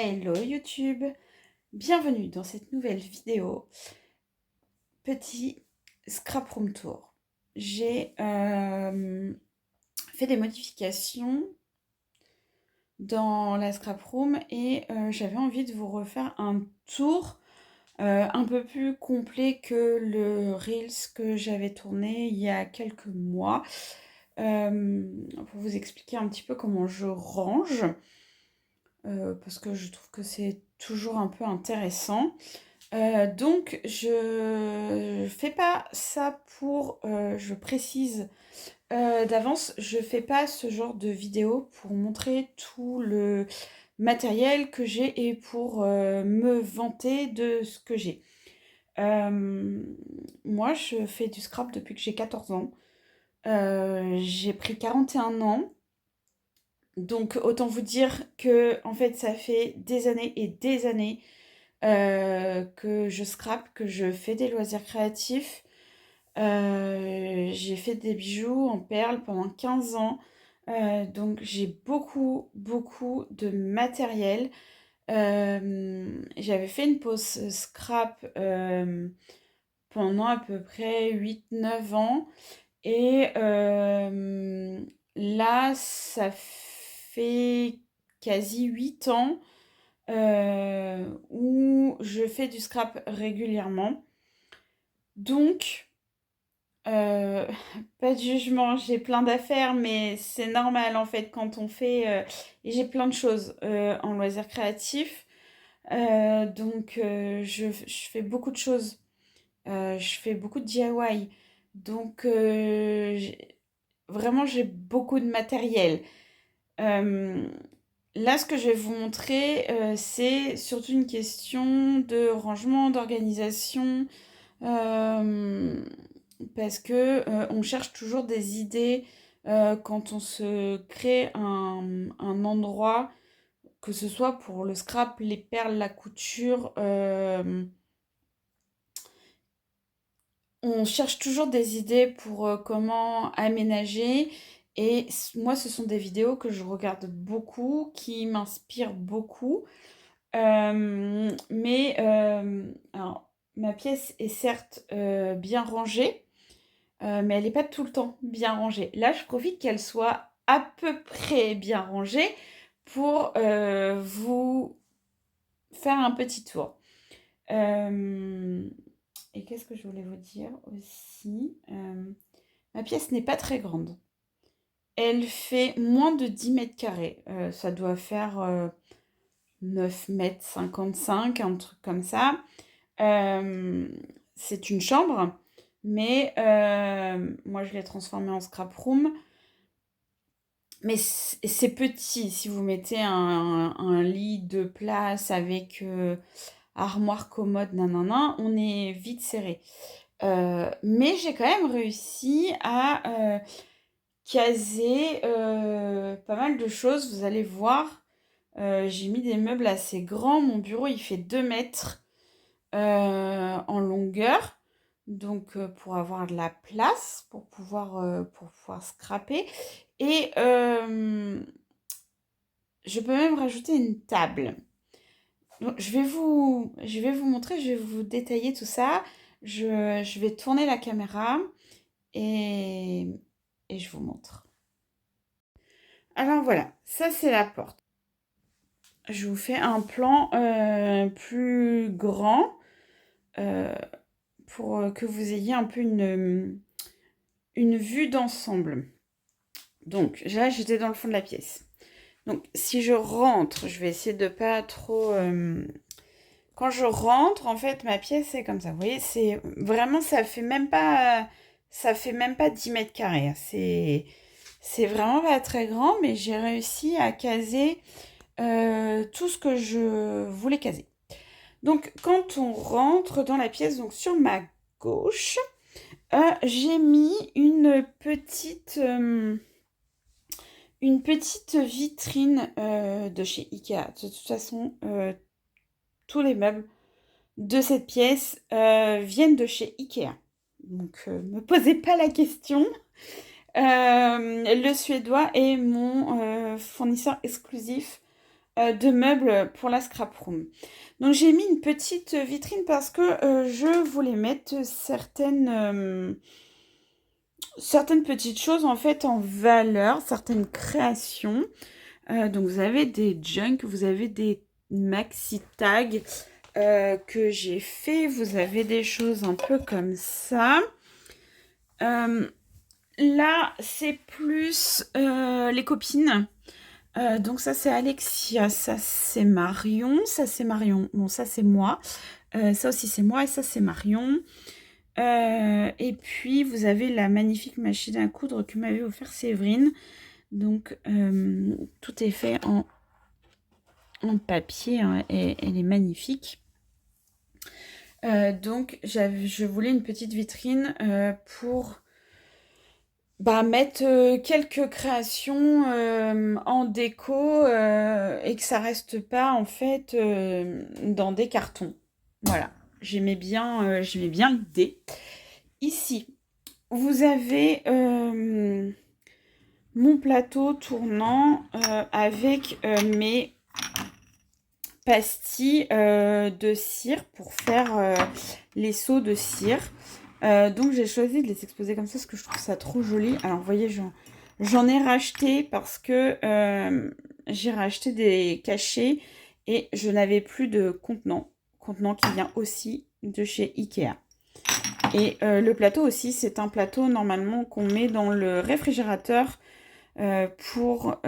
Hello YouTube, bienvenue dans cette nouvelle vidéo, petit scrap room tour. J'ai fait des modifications dans la scrap room et j'avais envie de vous refaire un tour un peu plus complet que le Reels que j'avais tourné il y a quelques mois pour vous expliquer un petit peu comment je range. Parce que je trouve que c'est toujours un peu intéressant. Donc, je fais pas ça pour, je précise d'avance, je fais pas ce genre de vidéo pour montrer tout le matériel que j'ai et pour me vanter de ce que j'ai. Moi, je fais du scrap depuis que j'ai 14 ans. J'ai pris 41 ans. Donc autant vous dire que en fait ça fait des années et des années que je scrape, que je fais des loisirs créatifs. J'ai fait des bijoux en perles pendant 15 ans. Donc j'ai beaucoup, beaucoup de matériel. J'avais fait une pause scrap pendant à peu près 8 9 ans. Et là, ça fait quasi 8 ans où je fais du scrap régulièrement. Donc, euh, pas de jugement, j'ai plein d'affaires, mais c'est normal en fait quand on fait... et j'ai plein de choses en loisirs créatifs. Donc, je fais beaucoup de choses. Je fais beaucoup de DIY. Donc, vraiment, j'ai beaucoup de matériel. Euh, Là, ce que je vais vous montrer, c'est surtout une question de rangement, d'organisation, euh, parce que on cherche toujours des idées quand on se crée un endroit, que ce soit pour le scrap, les perles, la couture. On cherche toujours des idées pour comment aménager. Et moi, ce sont des vidéos que je regarde beaucoup, qui m'inspirent beaucoup. Alors, ma pièce est certes bien rangée, mais elle n'est pas tout le temps bien rangée. Là, je profite qu'elle soit à peu près bien rangée pour vous faire un petit tour. Euh, et qu'est-ce que je voulais vous dire aussi? Ma pièce n'est pas très grande. Elle fait moins de 10 mètres carrés. Ça doit faire 9 mètres 55, un truc comme ça. Euh, c'est une chambre, mais moi je l'ai transformée en scrap room. Mais c'est petit. Si vous mettez un lit de place avec armoire commode, nanana, on est vite serré. Mais j'ai quand même réussi à caser pas mal de choses. Vous allez voir, j'ai mis des meubles assez grands. Mon bureau, il fait 2 mètres en longueur. Donc, pour avoir de la place, pour pouvoir scraper. Et je peux même rajouter une table. Donc, je vais vous montrer, je vais vous détailler tout ça. Je vais tourner la caméra et, et je vous montre. Alors voilà, ça c'est la porte. Je vous fais un plan plus grand euh, pour que vous ayez un peu une vue d'ensemble. Donc là, j'étais dans le fond de la pièce. Donc si je rentre, je vais essayer de pas trop... Quand je rentre, en fait, ma pièce est comme ça. Vous voyez, c'est vraiment, ça fait même pas 10 mètres carrés. C'est vraiment pas très grand, mais j'ai réussi à caser tout ce que je voulais caser. Donc, quand on rentre dans la pièce, donc sur ma gauche, j'ai mis une petite vitrine de chez Ikea. De toute façon, tous les meubles de cette pièce viennent de chez Ikea. Donc, me posez pas la question. Le suédois est mon fournisseur exclusif de meubles pour la scrap room. Donc j'ai mis une petite vitrine parce que je voulais mettre certaines petites choses en fait en valeur, certaines créations. Donc vous avez des junk, vous avez des maxi tags que j'ai fait, vous avez des choses un peu comme ça. Là c'est plus les copines. Donc ça c'est Alexia, ça c'est Marion, bon ça c'est moi, ça aussi c'est moi et ça c'est Marion. Et puis vous avez la magnifique machine à coudre que m'avait offert Séverine. Donc tout est fait en papier hein, et elle est magnifique. Donc je voulais une petite vitrine pour mettre quelques créations en déco et que ça reste pas en fait dans des cartons. Voilà, j'aimais bien l'idée. Ici, vous avez mon plateau tournant avec mes pastilles de cire pour faire les seaux de cire. Donc j'ai choisi de les exposer comme ça parce que je trouve ça trop joli. Alors vous voyez, j'en ai racheté parce que j'ai racheté des cachets et je n'avais plus de contenant qui vient aussi de chez Ikea. Et le plateau aussi, c'est un plateau normalement qu'on met dans le réfrigérateur pour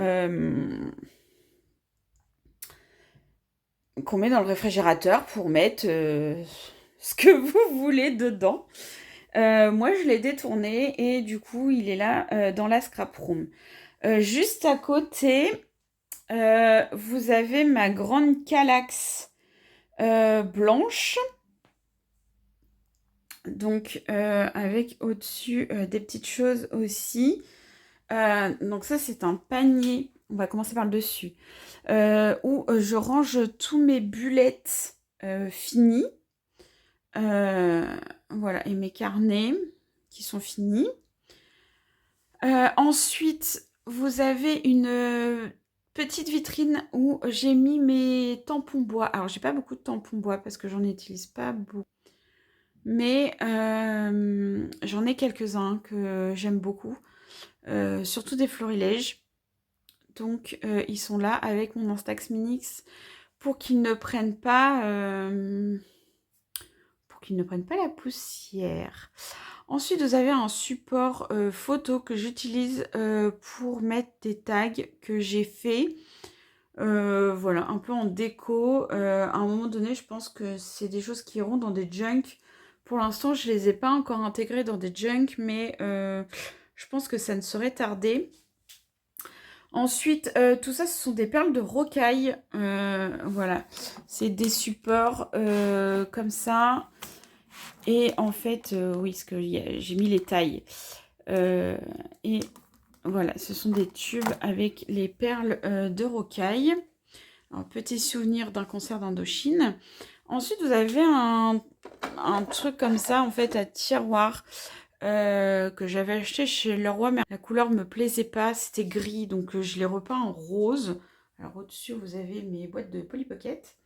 mettre ce que vous voulez dedans. Moi, je l'ai détourné et du coup, il est là dans la scrap room. Juste à côté, vous avez ma grande Kallax blanche. Donc, avec au-dessus des petites choses aussi. Donc ça, c'est un panier. On va commencer par le dessus. Où je range tous mes bulettes finies. Voilà, et mes carnets qui sont finis. Ensuite, vous avez une petite vitrine où j'ai mis mes tampons bois. Alors, j'ai pas beaucoup de tampons bois parce que j'en utilise pas beaucoup. Mais j'en ai quelques-uns que j'aime beaucoup. Surtout des florilèges. Donc, ils sont là avec mon Instax Minix pour qu'ils ne prennent pas... la poussière. Ensuite, vous avez un support photo que j'utilise pour mettre des tags que j'ai fait. Voilà, un peu en déco. À un moment donné, je pense que c'est des choses qui iront dans des junk. Pour l'instant, je ne les ai pas encore intégrées dans des junk, mais je pense que ça ne saurait tarder. Ensuite, tout ça, ce sont des perles de rocaille. Voilà, c'est des supports comme ça. Et en fait, oui, parce que j'ai mis les tailles. Et voilà, ce sont des tubes avec les perles de rocaille. Un petit souvenir d'un concert d'Indochine. Ensuite, vous avez un truc comme ça, en fait, à tiroir. Que j'avais acheté chez Leroy, mais la couleur me plaisait pas, c'était gris, donc je l'ai repeint en rose. Alors au-dessus, vous avez mes boîtes de Polly Pocket.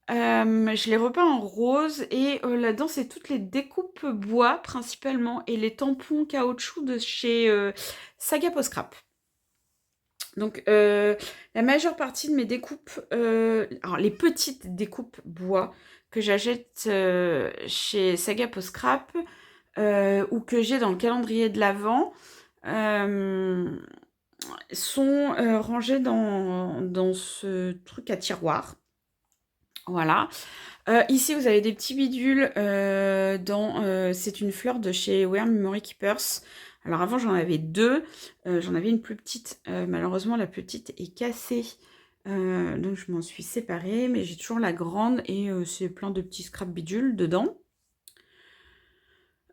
Je l'ai repeint en rose et là-dedans, c'est toutes les découpes bois principalement et les tampons caoutchouc de chez Saga Post Scrap. Donc la majeure partie de mes découpes, alors les petites découpes bois que j'achète chez Saga Post Scrap ou que j'ai dans le calendrier de l'Avent sont rangées dans ce truc à tiroir. Voilà. Ici, vous avez des petits bidules c'est une fleur de chez Wear Memory Keepers. Alors avant, j'en avais deux. J'en avais une plus petite. Malheureusement, la plus petite est cassée. Donc, je m'en suis séparée. Mais j'ai toujours la grande et c'est plein de petits scrap bidules dedans.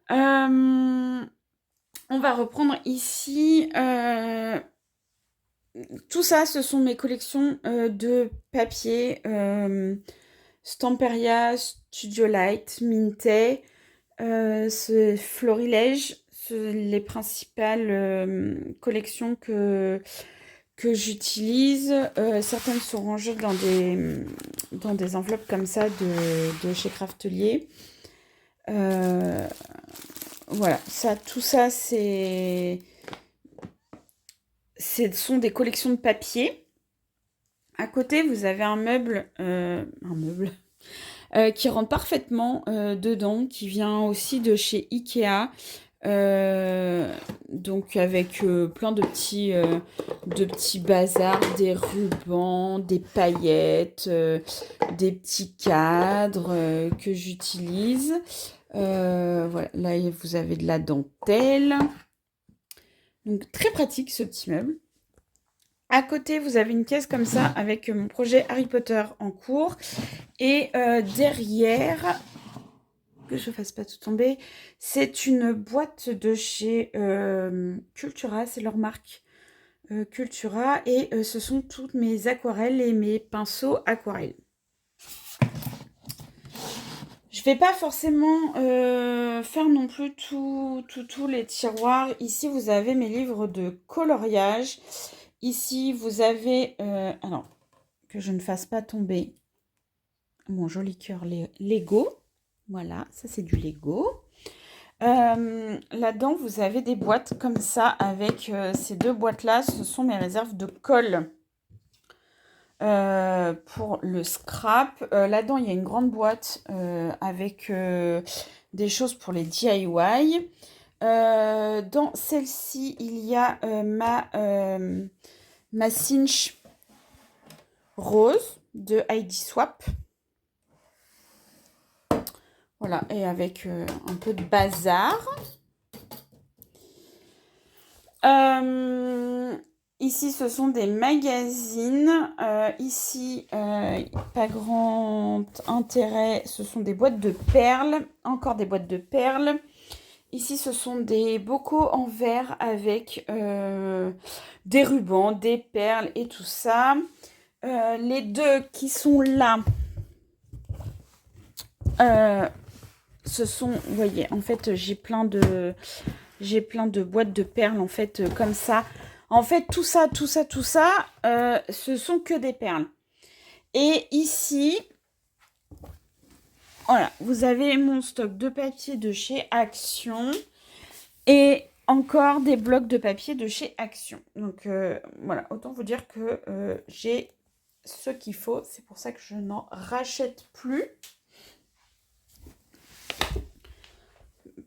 On va reprendre ici. Tout ça, ce sont mes collections de papier. Stamperia, Studio Light, Minté, ce Florilège, les principales collections que que j'utilise. Certaines sont rangées dans des enveloppes comme ça de chez Craftelier. Voilà, tout ça, sont des collections de papier. À côté, vous avez un meuble qui rentre parfaitement dedans, qui vient aussi de chez Ikea. Donc avec plein de petits bazars, des rubans, des paillettes, des petits cadres que j'utilise. Voilà, là vous avez de la dentelle. Donc très pratique ce petit meuble. À côté, vous avez une caisse comme ça avec mon projet Harry Potter en cours. Et derrière, que je ne fasse pas tout tomber, c'est une boîte de chez Cultura, c'est leur marque Cultura. Et ce sont toutes mes aquarelles et mes pinceaux aquarelles. Je ne vais pas forcément faire non plus tous les tiroirs. Ici, vous avez mes livres de coloriage. Ici, vous avez... alors, que je ne fasse pas tomber mon joli cœur Lego. Voilà, ça c'est du Lego. Là-dedans, vous avez des boîtes comme ça avec ces deux boîtes-là. Ce sont mes réserves de colle pour le scrap. Là-dedans, il y a une grande boîte avec des choses pour les DIY. Dans celle-ci, il y a ma cinch rose de Heidi Swap. Voilà, et avec un peu de bazar. Ici, ce sont des magazines. Ici, pas grand intérêt. Ce sont des boîtes de perles. Encore des boîtes de perles. Ici, ce sont des bocaux en verre avec des rubans, des perles et tout ça. Les deux qui sont là, ce sont, vous voyez, en fait, j'ai plein de boîtes de perles, en fait, comme ça. En fait, tout ça, ce sont que des perles. Et ici, voilà, vous avez mon stock de papier de chez Action et encore des blocs de papier de chez Action. Donc, voilà, autant vous dire que j'ai ce qu'il faut. C'est pour ça que je n'en rachète plus.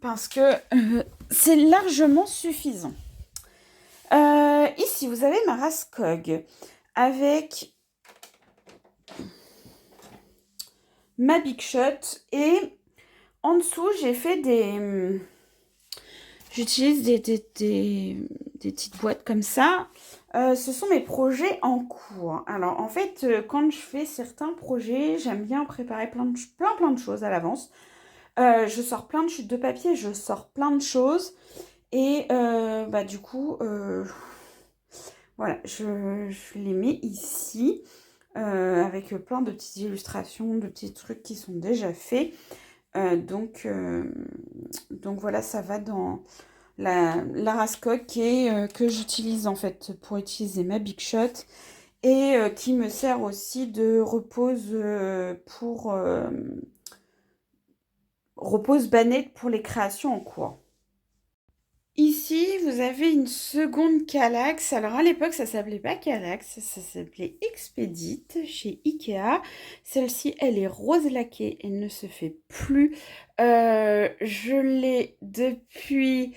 Parce que c'est largement suffisant. Ici, vous avez ma Raskog avec ma Big Shot et en dessous, j'ai fait j'utilise des petites boîtes comme ça. Ce sont mes projets en cours. Alors, en fait, quand je fais certains projets, j'aime bien préparer plein de choses à l'avance. Je sors plein de chutes de papier, je sors plein de choses. Et du coup, voilà, je les mets ici avec plein de petites illustrations, de petits trucs qui sont déjà faits. Donc voilà, ça va dans la Raskog que j'utilise en fait pour utiliser ma Big Shot et qui me sert aussi de repose repose bannette pour les créations en cours. Ici, vous avez une seconde Kallax. Alors, à l'époque, ça s'appelait pas Kallax, ça s'appelait Expedit chez Ikea. Celle-ci, elle est rose laquée, elle ne se fait plus. Je l'ai depuis,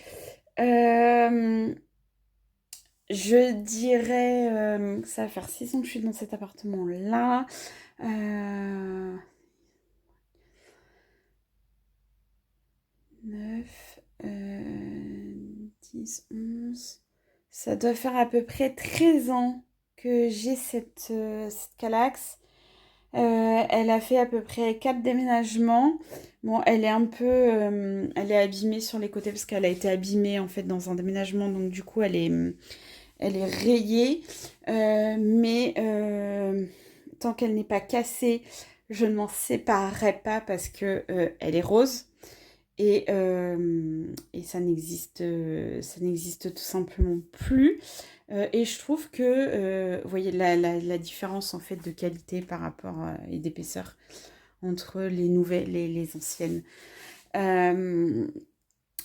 je dirais, ça va faire 6 ans que je suis dans cet appartement-là. 9, 10, 11. Ça doit faire à peu près 13 ans que j'ai cette Kallax. Elle a fait à peu près 4 déménagements. Bon, elle est un peu... elle est abîmée sur les côtés parce qu'elle a été abîmée en fait dans un déménagement. Donc du coup, elle est rayée. Mais tant qu'elle n'est pas cassée, je ne m'en séparerai pas parce que elle est rose. Et ça n'existe tout simplement plus. Et je trouve que, vous voyez la différence en fait de qualité par rapport et d'épaisseur entre les nouvelles et les anciennes.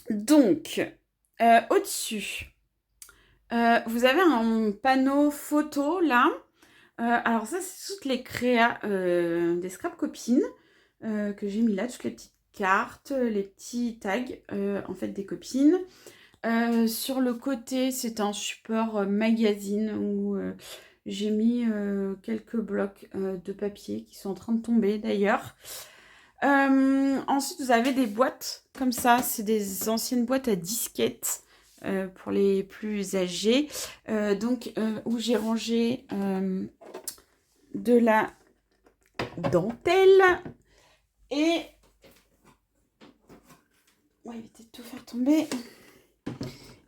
Donc, au-dessus, vous avez un panneau photo là. Alors ça, c'est toutes les créas des scrap copines que j'ai mis là, toutes les petites cartes, les petits tags en fait des copines. Sur le côté, c'est un support magazine où j'ai mis quelques blocs de papier qui sont en train de tomber d'ailleurs. Ensuite, vous avez des boîtes comme ça. C'est des anciennes boîtes à disquettes pour les plus âgés. Où j'ai rangé de la dentelle et... On va éviter de tout faire tomber.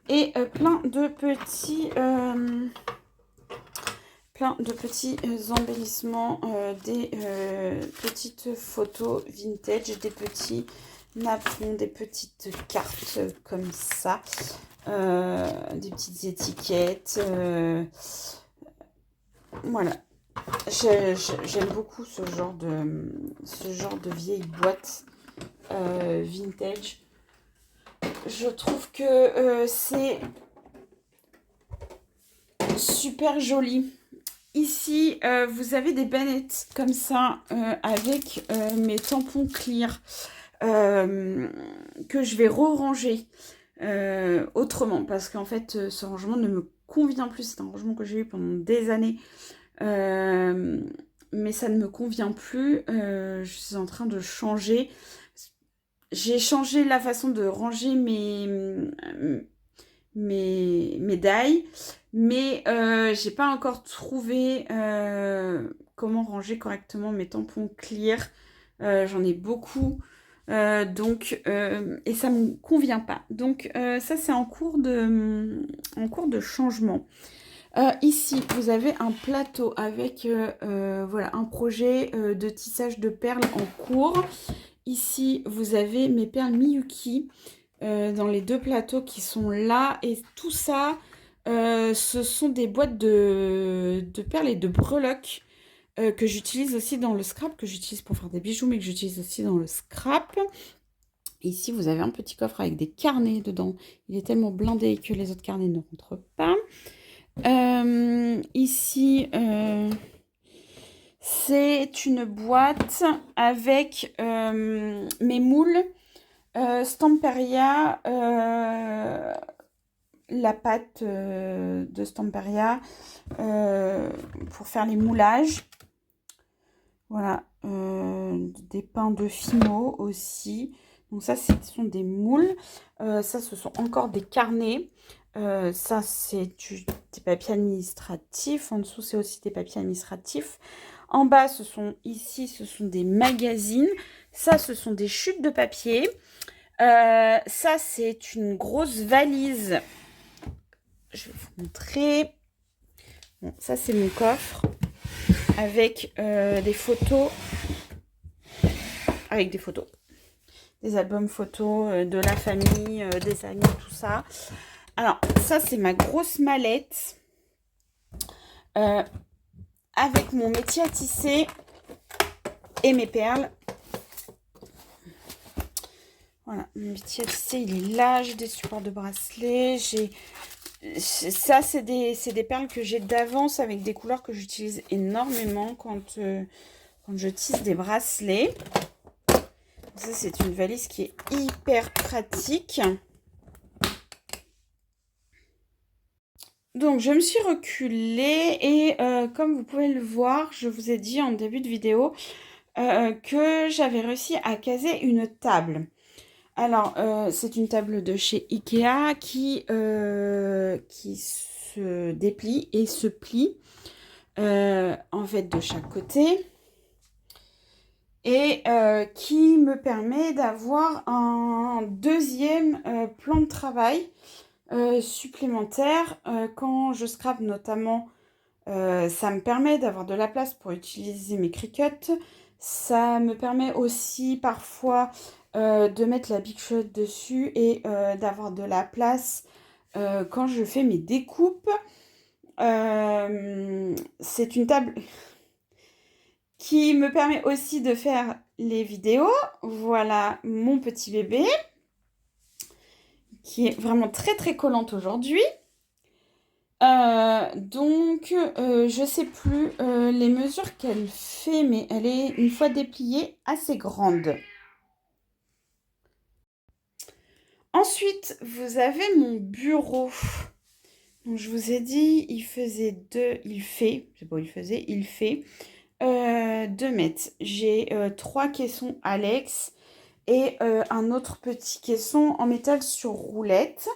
Et plein de petits embellissements, des petites photos vintage, des petits napperons, des petites cartes comme ça, des petites étiquettes. Voilà. J'aime beaucoup ce genre de vieilles boîtes vintage. Je trouve que c'est super joli. Ici, vous avez des bannettes comme ça avec mes tampons clear que je vais re-ranger autrement parce qu'en fait, ce rangement ne me convient plus. C'est un rangement que j'ai eu pendant des années. Mais ça ne me convient plus. Je suis en train de changer. J'ai changé la façon de ranger mes médailles, mais j'ai pas encore trouvé comment ranger correctement mes tampons clear. J'en ai beaucoup, et ça me convient pas. Donc ça c'est en cours de changement. Ici, vous avez un plateau avec voilà, un projet de tissage de perles en cours. Ici, vous avez mes perles Miyuki dans les deux plateaux qui sont là. Et tout ça, ce sont des boîtes de perles et de breloques que j'utilise aussi dans le scrap, que j'utilise pour faire des bijoux, mais que j'utilise aussi dans le scrap. Ici, vous avez un petit coffre avec des carnets dedans. Il est tellement blindé que les autres carnets ne rentrent pas. Ici, c'est une boîte avec mes moules Stamperia, la pâte de Stamperia pour faire les moulages. Voilà, des pains de Fimo aussi. Donc ça, ce sont des moules. Ça, ce sont encore des carnets. Ça, c'est des papiers administratifs. En dessous, c'est aussi des papiers administratifs. En bas, ce sont des magazines. Ça, ce sont des chutes de papier. Ça, c'est une grosse valise. Je vais vous montrer. Bon, ça, c'est mon coffre avec des photos. Avec des photos. Des albums photos de la famille, des amis, tout ça. Alors, ça, c'est ma grosse mallette avec mon métier à tisser et mes perles. Voilà, mon métier à tisser, il est là. J'ai des supports de bracelets. Ça, c'est des perles que j'ai d'avance avec des couleurs que j'utilise énormément quand je tisse des bracelets. Ça, c'est une valise qui est hyper pratique. Donc, je me suis reculée et comme vous pouvez le voir, je vous ai dit en début de vidéo que j'avais réussi à caser une table. Alors, c'est une table de chez Ikea qui se déplie et se plie en fait de chaque côté et qui me permet d'avoir un deuxième plan de travail supplémentaire quand je scrape notamment. Ça me permet d'avoir de la place pour utiliser mes Cricut. Ça me permet aussi parfois de mettre la Big Shot dessus et d'avoir de la place quand je fais mes découpes. C'est une table qui me permet aussi de faire les vidéos. Voilà mon petit bébé qui est vraiment très très collante aujourd'hui. Je sais plus les mesures qu'elle fait, mais elle est, une fois dépliée, assez grande. Ensuite, vous avez mon bureau. Donc, je vous ai dit, il fait 2 mètres. J'ai 3 caissons Alex et un autre petit caisson en métal sur roulette.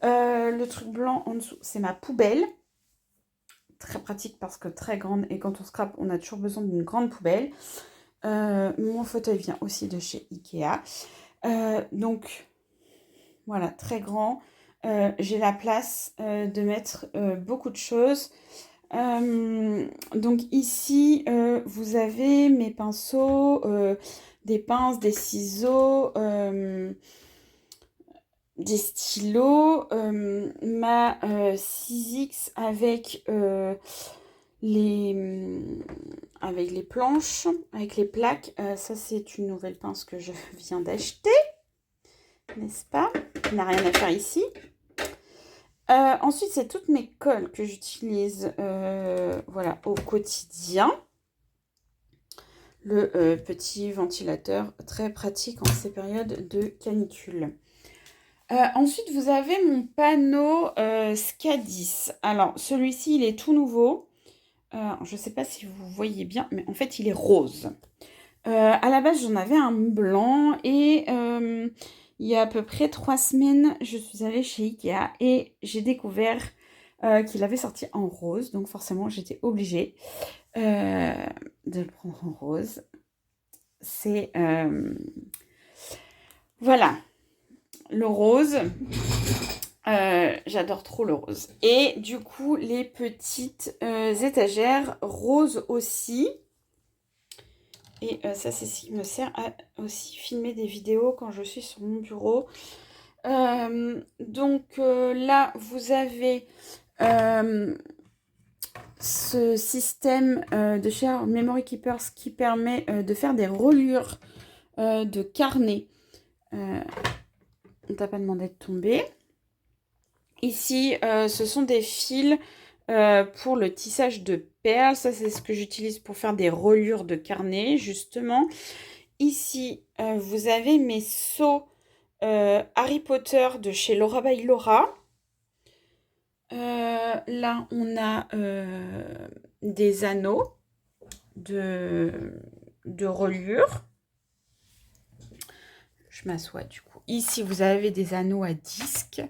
Le truc blanc en dessous, c'est ma poubelle. Très pratique parce que très grande et quand on scrape, on a toujours besoin d'une grande poubelle. Mon fauteuil vient aussi de chez Ikea. Donc, voilà, très grand. J'ai la place de mettre beaucoup de choses. Donc ici, vous avez mes pinceaux, des pinces, des ciseaux, des stylos, ma 6X avec les planches, avec les plaques. Ça, c'est une nouvelle pince que je viens d'acheter, n'est-ce pas? Il n'a rien à faire ici. Ensuite, c'est toutes mes colles que j'utilise voilà, au quotidien. Le petit ventilateur très pratique en ces périodes de canicule. Ensuite, vous avez mon panneau SCADIS. Alors, celui-ci, il est tout nouveau. Je ne sais pas si vous voyez bien, mais en fait, il est rose. À la base, j'en avais un blanc et il y a à peu près 3 semaines, je suis allée chez Ikea et j'ai découvert qu'il avait sorti en rose. Donc forcément, j'étais obligée de le prendre en rose. C'est... voilà, le rose. J'adore trop le rose. Et du coup, les petites étagères roses aussi. Et ça, c'est ce qui me sert à aussi filmer des vidéos quand je suis sur mon bureau. Là, vous avez ce système de chez Memory Keepers qui permet de faire des reliures de carnet. On t'a pas demandé de tomber. Ici, ce sont des fils pour le tissage de perles. Ça, c'est ce que j'utilise pour faire des reliures de carnet, justement. Ici, vous avez mes seaux Harry Potter de chez Laura by Laura. Là, on a des anneaux de reliure. Je m'assois du coup. Ici, vous avez des anneaux à disque.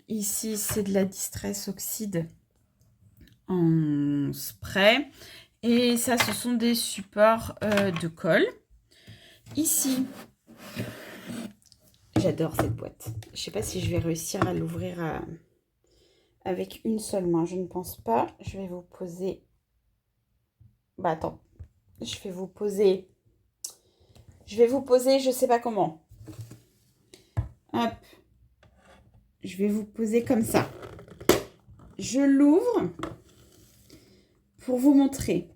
Ici, c'est de la Distress Oxyde en spray. Et ça, ce sont des supports de colle. Ici, j'adore cette boîte. Je ne sais pas si je vais réussir à l'ouvrir avec une seule main. Je ne pense pas. Je vais vous poser... Bah attends. Je vais vous poser, je ne sais pas comment. Hop. Je vais vous poser comme ça. Je l'ouvre pour vous montrer.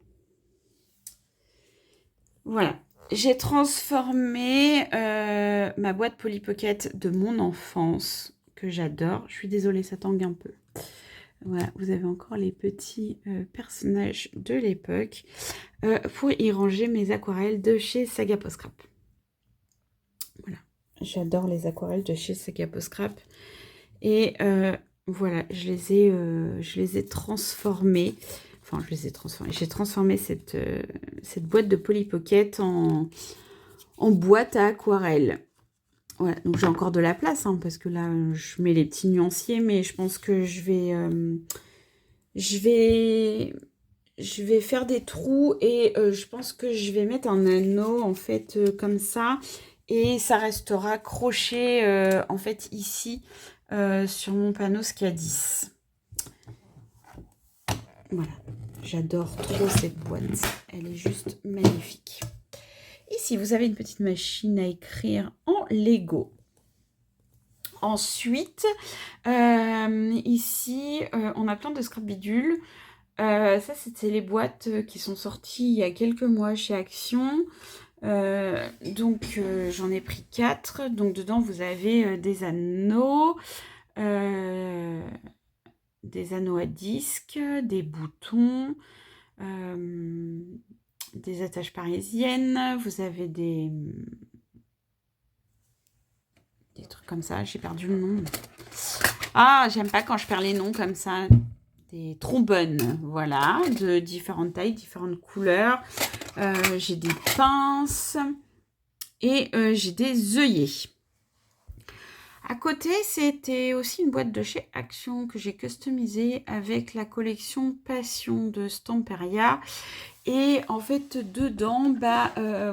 Voilà. J'ai transformé ma boîte Polly Pocket de mon enfance, que j'adore. Je suis désolée, ça tangue un peu. Voilà, vous avez encore les petits personnages de l'époque pour y ranger mes aquarelles de chez Saga Post Scrap. Voilà, j'adore les aquarelles de chez Saga Post Scrap. Et voilà, je les ai transformées. Enfin, je les ai transformées. J'ai transformé cette boîte de Polly Pocket en boîte à aquarelle. Voilà, donc j'ai encore de la place, hein, parce que là, je mets les petits nuanciers, mais je pense que je vais faire des trous et je pense que je vais mettre un anneau, en fait, comme ça. Et ça restera accroché, en fait, ici, sur mon panneau SCADIS. Voilà. J'adore trop cette boîte. Elle est juste magnifique. Ici, vous avez une petite machine à écrire en Lego. Ensuite, ici, on a plein de scrap bidules. Ça, c'était les boîtes qui sont sorties il y a quelques mois chez Action. Donc, j'en ai pris 4. Donc, dedans, vous avez des anneaux à disque, des boutons, des attaches parisiennes. Vous avez des trucs comme ça. J'ai perdu le nom. Ah, j'aime pas quand je perds les noms comme ça. Des trombones, voilà, de différentes tailles, différentes couleurs. J'ai des pinces et j'ai des œillets. À côté, c'était aussi une boîte de chez Action que j'ai customisée avec la collection Passion de Stamperia. Et en fait, dedans,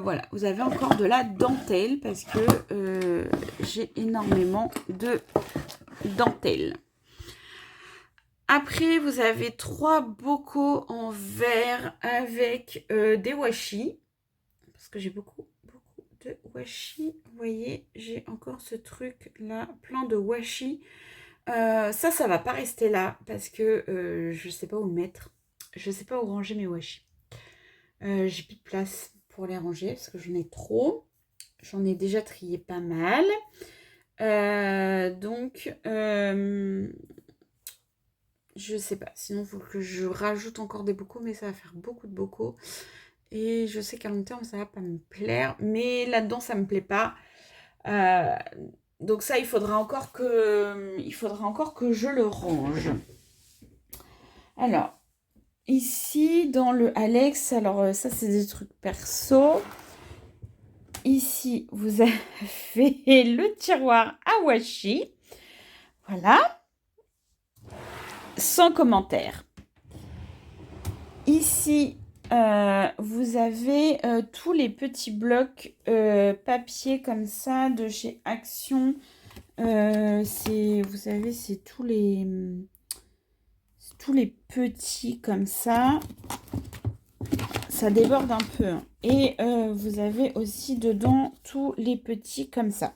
voilà, vous avez encore de la dentelle parce que j'ai énormément de dentelle. Après, vous avez 3 bocaux en verre avec des washi. Parce que j'ai beaucoup de washi. Vous voyez, j'ai encore ce truc là, plein de washi. Ça va pas rester là parce que je sais pas où le mettre. Je sais pas où ranger mes washi. J'ai plus de place pour les ranger parce que j'en ai trop. J'en ai déjà trié pas mal. Donc, je sais pas. Sinon, il faut que je rajoute encore des bocaux, mais ça va faire beaucoup de bocaux. Et je sais qu'à long terme, ça va pas me plaire. Mais là-dedans, ça me plaît pas. Donc ça, il faudra encore que je le range. Alors, ici, dans le Alex, alors ça, c'est des trucs perso. Ici, vous avez le tiroir à washi. Voilà. Sans commentaire. Ici, vous avez tous les petits blocs papier comme ça de chez Action. Vous savez, c'est tous les petits comme ça. Ça déborde un peu. Hein. Et vous avez aussi dedans tous les petits comme ça.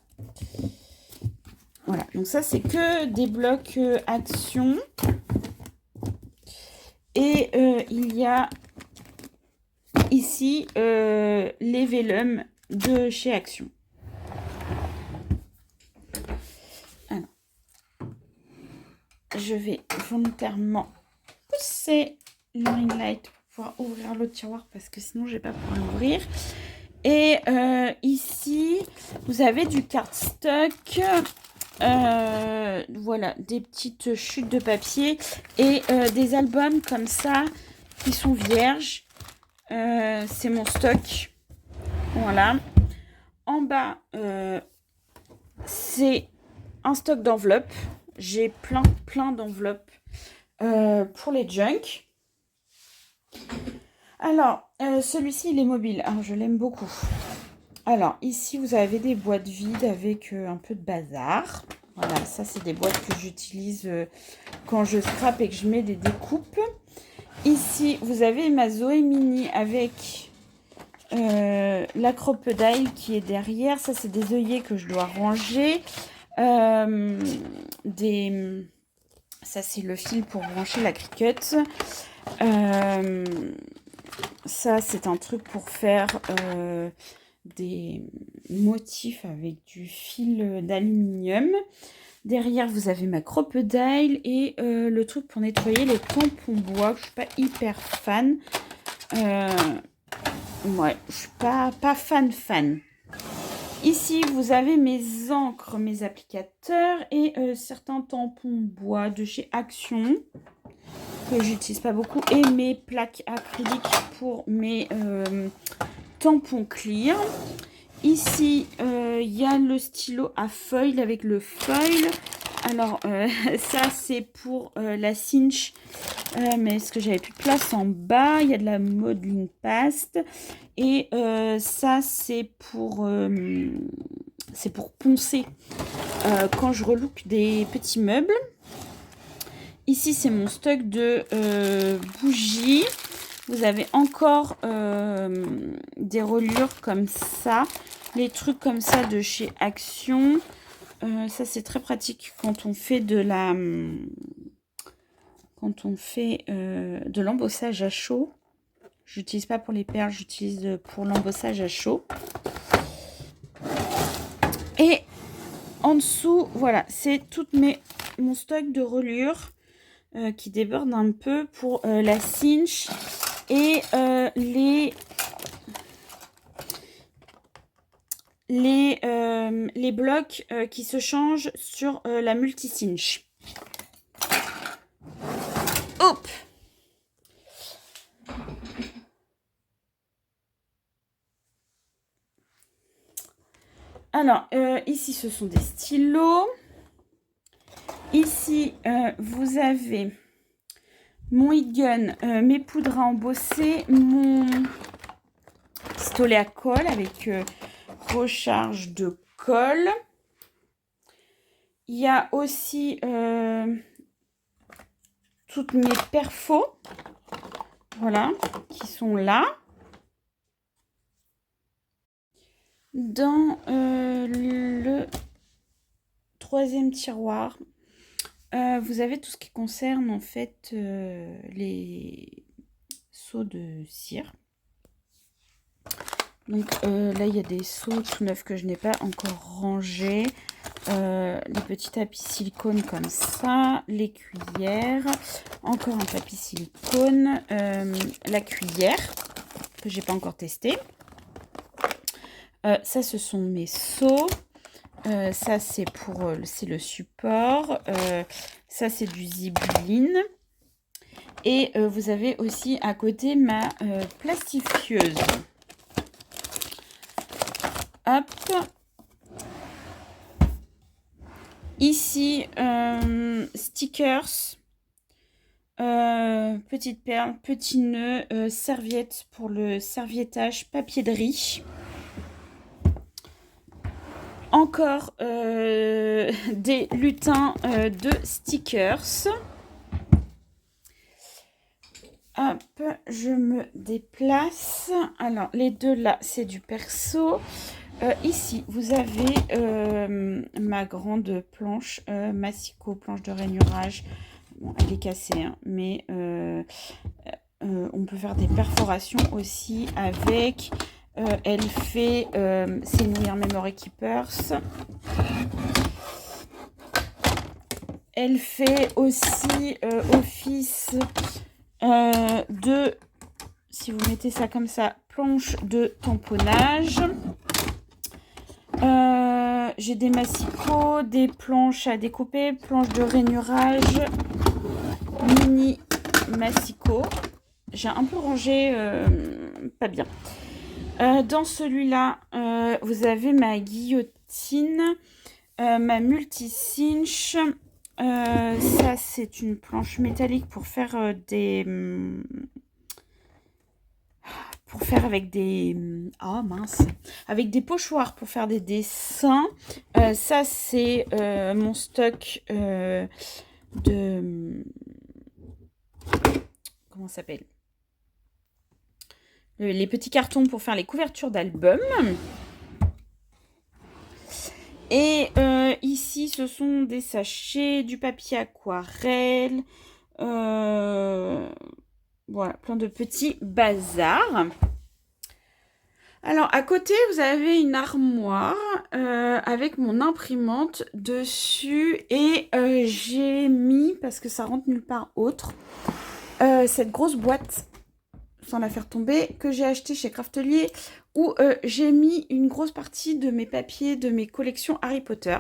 Voilà, donc ça, c'est que des blocs Action. Et il y a ici les vellums de chez Action. Alors, je vais volontairement pousser le ring light pour pouvoir ouvrir l'autre tiroir parce que sinon je ne vais pas pouvoir l'ouvrir. Et ici, vous avez du cardstock. Voilà, des petites chutes de papier et des albums comme ça qui sont vierges. C'est mon stock. Voilà. En bas, c'est un stock d'enveloppes. J'ai plein d'enveloppes pour les junk. Alors, celui-ci, il est mobile. Alors, je l'aime beaucoup. Alors, ici, vous avez des boîtes vides avec un peu de bazar. Voilà, ça, c'est des boîtes que j'utilise quand je scrape et que je mets des découpes. Ici, vous avez ma Zoé Mini avec la crocodile qui est derrière. Ça, c'est des œillets que je dois ranger. Ça, c'est le fil pour brancher la Cricut. Ça, c'est un truc pour faire des motifs avec du fil d'aluminium. Derrière, vous avez ma crocodile et le truc pour nettoyer les tampons bois. Je suis pas hyper fan. Ouais, je suis pas fan. Ici, vous avez mes encres, mes applicateurs et certains tampons bois de chez Action que j'utilise pas beaucoup et mes plaques acryliques pour mes tampons clear. Ici, il y a le stylo à foil avec le foil. Alors, ça, c'est pour la cinch. Mais est-ce que j'avais plus de place en bas? Il y a de la modeling paste. Et ça, c'est pour poncer quand je relook des petits meubles. ici, c'est mon stock de bougies. Vous avez encore des reliures comme ça. Les trucs comme ça de chez Action. Ça, c'est très pratique quand on fait de l'embossage à chaud. J'utilise pas pour les perles, j'utilise pour l'embossage à chaud. Et en dessous, voilà, c'est mon stock de reliures qui déborde un peu pour la cinch et les blocs qui se changent sur la multi-cinch. Hop! Alors, ici, ce sont des stylos. Ici, vous avez mon heat gun, mes poudres à embosser, mon pistolet à colle avec recharge de colle. Il y a aussi toutes mes perfos, voilà, qui sont là. Dans le troisième tiroir, vous avez tout ce qui concerne en fait les seaux de cire. Donc là, il y a des seaux tout neufs que je n'ai pas encore rangés. Les petits tapis silicone comme ça, les cuillères, encore un tapis silicone, la cuillère que j'ai pas encore testé. Ça, ce sont mes seaux. Ça, c'est le support. Ça, c'est du zibeline. Et vous avez aussi à côté ma plastifieuse. Hop. Ici, stickers, petite perle, petit nœud, serviette pour le serviettage, papier de riz. Encore des lutins de stickers. Hop, je me déplace. Alors, les deux là, c'est du perso. Ici, vous avez ma grande planche Massico, planche de rainurage. Bon, elle est cassée, hein, mais on peut faire des perforations aussi avec. Elle fait, c'est une Wear Memory Keepers. Elle fait aussi office de, si vous mettez ça comme ça, planche de tamponnage. J'ai des massicots, des planches à découper, planches de rainurage, mini massicot. J'ai un peu rangé, pas bien. Dans celui-là, vous avez ma guillotine, ma multi-cinch. Ça, c'est une planche métallique pour faire avec des... Oh mince! Avec des pochoirs pour faire des dessins. Ça, c'est mon stock de... Comment ça s'appelle? Les petits cartons pour faire les couvertures d'albums. Et ici, ce sont des sachets, du papier aquarelle. Voilà, plein de petits bazars. Alors, à côté, vous avez une armoire avec mon imprimante dessus. Et j'ai mis, parce que ça rentre nulle part autre, cette grosse boîte, sans la faire tomber, que j'ai acheté chez Craftelier, où j'ai mis une grosse partie de mes papiers de mes collections Harry Potter.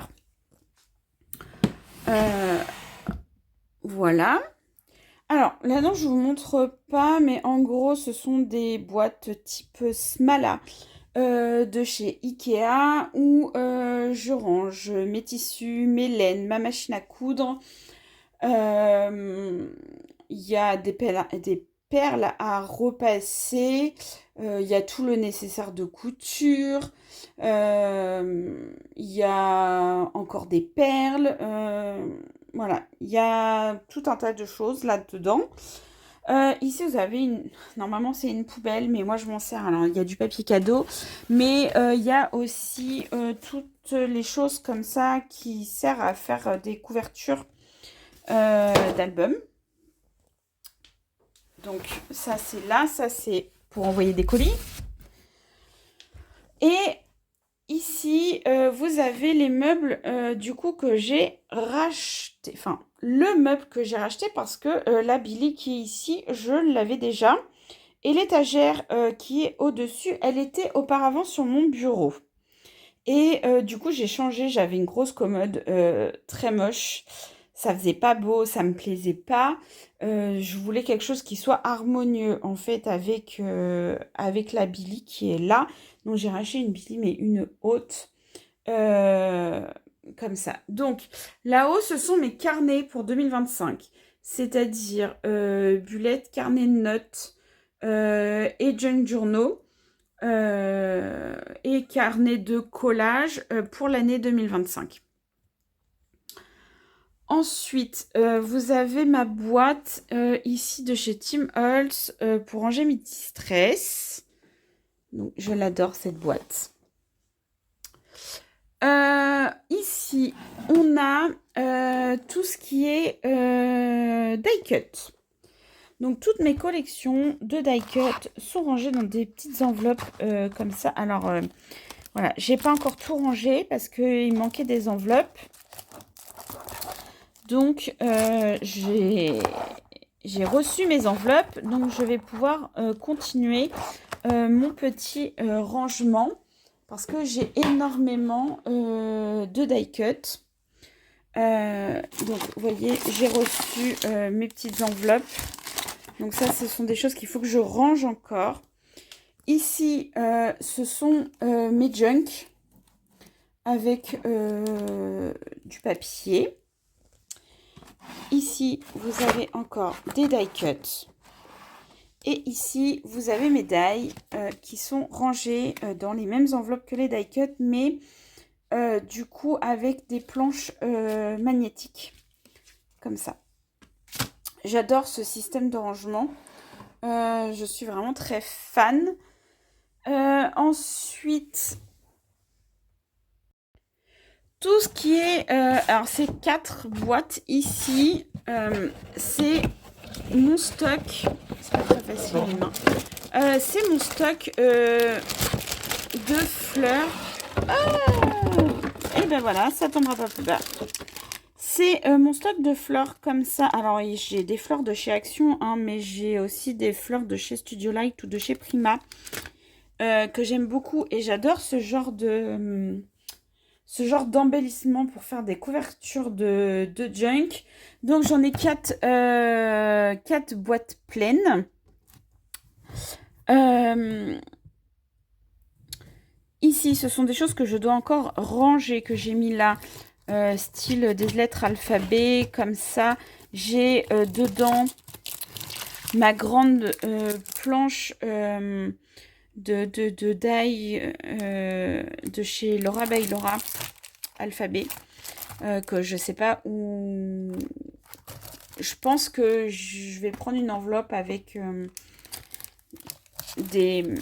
Voilà. Alors, là-dedans, je ne vous montre pas, mais en gros, ce sont des boîtes type Smala de chez Ikea, où je range mes tissus, mes laines, ma machine à coudre. Il y a des perles à repasser. Il y a tout le nécessaire de couture. Il y a encore des perles. voilà, il y a tout un tas de choses là-dedans. Ici, vous avez une... Normalement, c'est une poubelle, mais moi, je m'en sers. Alors, il y a du papier cadeau, mais il y a aussi toutes les choses comme ça qui servent à faire des couvertures d'albums. Donc, ça, c'est là. Ça, c'est pour envoyer des colis. Et ici, vous avez les meubles, du coup, que j'ai racheté. Enfin, le meuble que j'ai racheté parce que la Billy qui est ici, je l'avais déjà. Et l'étagère qui est au-dessus, elle était auparavant sur mon bureau. Et du coup, j'ai changé. J'avais une grosse commode très moche. Ça faisait pas beau, ça me plaisait pas. Je voulais quelque chose qui soit harmonieux en fait avec la Billy qui est là. Donc j'ai racheté une Billy mais une haute euh, comme ça. Donc là-haut, ce sont mes carnets pour 2025. C'est-à-dire bullet, carnet de notes et junk journaux et carnet de collage pour l'année 2025. Ensuite, vous avez ma boîte ici de chez Tim Holtz pour ranger mes stress. Donc, je l'adore cette boîte. Ici, on a tout ce qui est die cut. Donc, toutes mes collections de die cut sont rangées dans des petites enveloppes comme ça. Alors, voilà, j'ai pas encore tout rangé parce qu'il manquait des enveloppes. Donc, j'ai reçu mes enveloppes. Donc, je vais pouvoir continuer mon petit rangement parce que j'ai énormément de die cut. Donc, vous voyez, j'ai reçu mes petites enveloppes. Donc, ça, ce sont des choses qu'il faut que je range encore. Ici, ce sont mes junk avec du papier. Ici, vous avez encore des die cut. Et ici, vous avez mes die qui sont rangés dans les mêmes enveloppes que les die cut, mais du coup avec des planches magnétiques, comme ça. J'adore ce système de rangement. Je suis vraiment très fan. Ensuite, tout ce qui est... alors, ces 4 boîtes ici, c'est mon stock. C'est pas très facile les mains. C'est mon stock de fleurs. Et ben voilà, ça tombera pas plus bas. C'est mon stock de fleurs comme ça. Alors, j'ai des fleurs de chez Action, hein, mais j'ai aussi des fleurs de chez Studio Light ou de chez Prima que j'aime beaucoup. Et j'adore ce genre d'embellissement pour faire des couvertures de junk. Donc, j'en ai 4 boîtes pleines. Ici, ce sont des choses que je dois encore ranger, que j'ai mis là. Style des lettres alphabet, comme ça. J'ai dedans ma grande planche de die de chez Laura by Laura alphabet, que je sais pas où. Je pense que je vais prendre une enveloppe avec des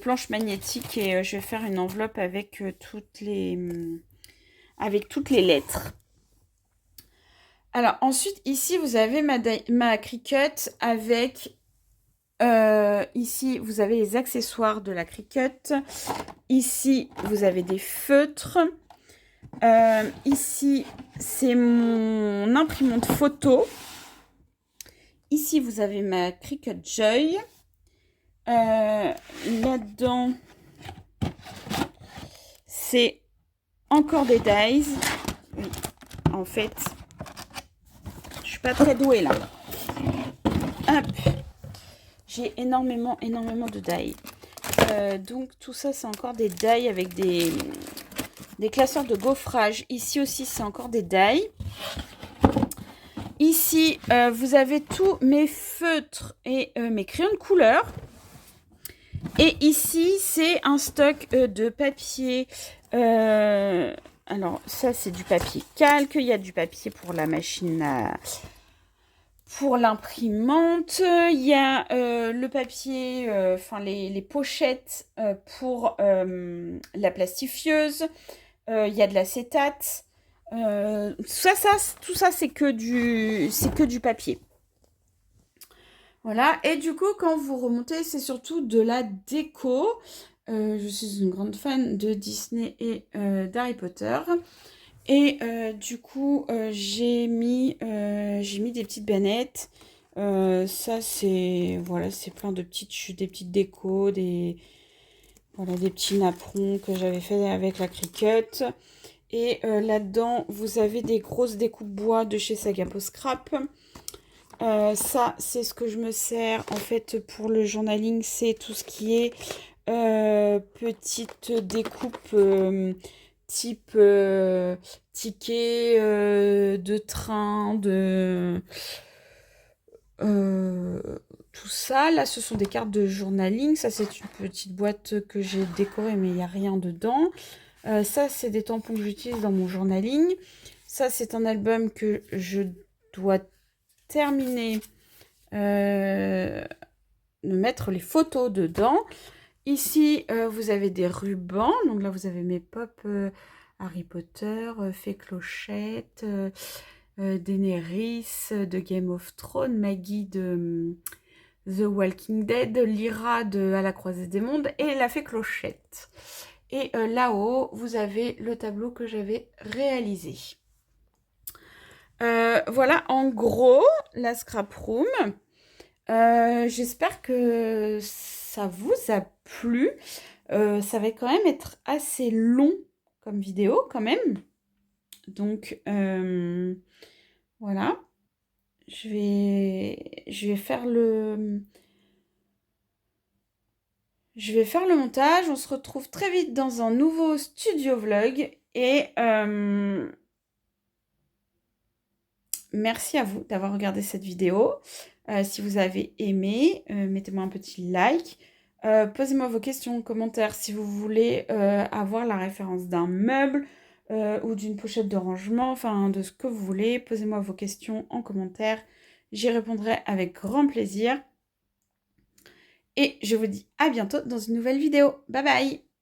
planches magnétiques et je vais faire une enveloppe avec toutes les lettres. Alors ensuite ici vous avez ma Cricut avec ici vous avez les accessoires de la Cricut. Ici vous avez des feutres. Ici c'est mon imprimante photo. Ici vous avez ma Cricut Joy. Là-dedans c'est encore des dies. Oui, en fait je suis pas très douée là. Hop, j'ai énormément de die. Donc tout ça c'est encore des die avec des classeurs de gaufrage. Ici aussi c'est encore des die. Ici vous avez tous mes feutres et mes crayons de couleur. Et ici c'est un stock de papier Alors, ça, c'est du papier calque. Il y a du papier pour la machine à... pour l'imprimante. Il y a le papier, enfin les pochettes pour la plastifieuse. Il y a de l'acétate. Tout ça, c'est que du papier. Voilà. Et du coup, quand vous remontez, c'est surtout de la déco. Je suis une grande fan de Disney et d'Harry Potter. Et du coup, j'ai mis des petites bannettes. Ça, c'est voilà, c'est plein de des petites décos, voilà, des petits napperons que j'avais fait avec la Cricut. Et là-dedans, vous avez des grosses découpes bois de chez Sagapo Scrap. Ça, c'est ce que je me sers en fait pour le journaling. C'est tout ce qui est petite découpe type ticket de train, euh, tout ça. Là, ce sont des cartes de journaling. Ça, c'est une petite boîte que j'ai décorée, mais il n'y a rien dedans. Ça, c'est des tampons que j'utilise dans mon journaling. Ça, c'est un album que je dois terminer de mettre les photos dedans. Ici, vous avez des rubans. Donc là, vous avez mes pop Harry Potter, Fée Clochette, Daenerys de Game of Thrones, Maggie de The Walking Dead, Lyra de À la croisée des mondes et la Fée Clochette. Et là-haut, vous avez le tableau que j'avais réalisé. Voilà, en gros, la scrap room. J'espère que ça vous a plu. Ça va quand même être assez long comme vidéo, quand même. Donc, voilà. Je vais faire je vais faire le montage. On se retrouve très vite dans un nouveau studio vlog. Et merci à vous d'avoir regardé cette vidéo. Si vous avez aimé, mettez-moi un petit like. Posez-moi vos questions en commentaire si vous voulez avoir la référence d'un meuble ou d'une pochette de rangement, enfin de ce que vous voulez. Posez-moi vos questions en commentaire. J'y répondrai avec grand plaisir. Et je vous dis à bientôt dans une nouvelle vidéo. Bye bye!